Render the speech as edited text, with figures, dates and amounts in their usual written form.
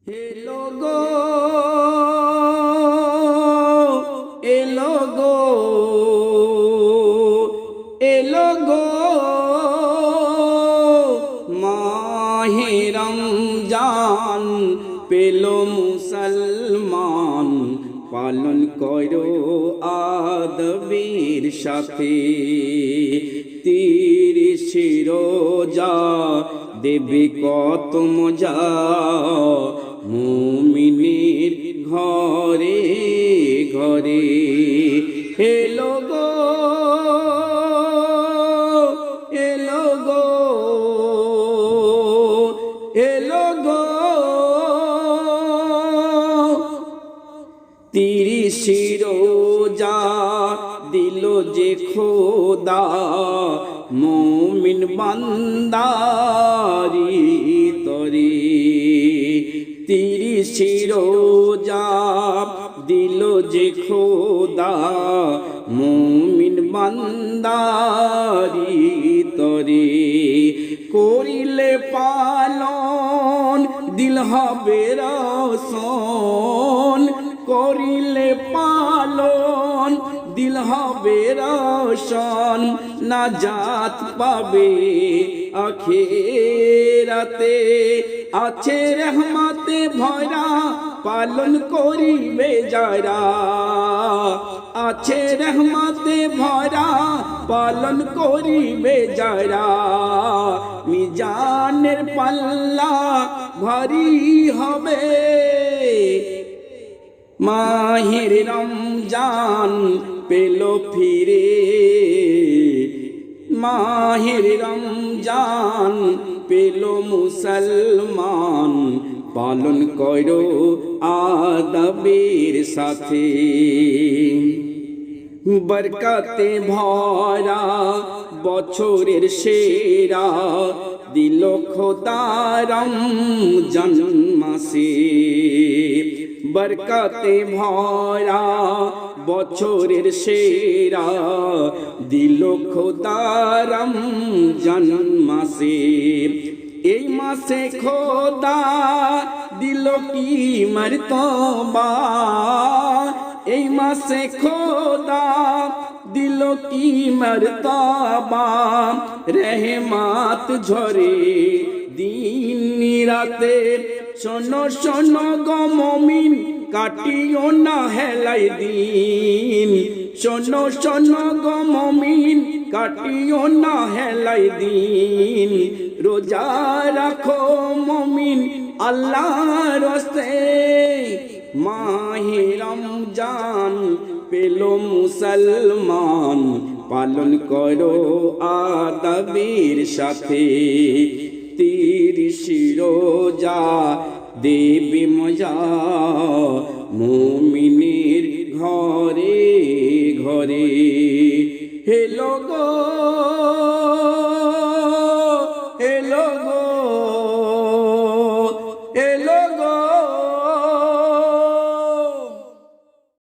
এলো গো এলো গো এলো গো মাহে রমজান পেল মুসলমান পালন করো আদবের সাথে 30 রোজা দেবে কত মজা মুমিনের ঘরে ঘরে এলো গো এলো গো এলো গো 30 রোজা দিল যে খোদা মুমিন বান্দারি তরে 30 রোজা দিল যে খোদা মুমিন বান্দারি তরে করিলে পালন দিল হবে রোশন করিলে পালন দিল হবে রোশন নাজাত পাবে আখিরাতে আছে রহমতে ভরা পালন করিবে যারা আছে রহমতে ভরা পালন করিবে যারা মিজানের পাল্লা ভারী হবে মাহের রমজান পেল ফিরে মাহের রমজান পেল মুসলমান পালন করো আদবের সাথে বরকতে ভরা বছরের সেরা দিল খোদা রমজান মাসে বরকতে ভরা বছরের সেরা দিল খোদা রমজান মাসে এই মাসে খোদা দিল কি মর্তবা এই মাসে খোদা দিল কি মর্তবা রহমত ঝরে দিন রাতে শোনো শোনো গো মুমিন কাটিও না হেলাই দিন শোনো শোনো গো মুমিন কাটিও না হেলাই দিন রোজা রাখো মুমিন আল্লাহর রাস্তে মাহে রমজান পেল মুসলমান পালন করো আদবের সাথে 30 রোজা দেবে মজা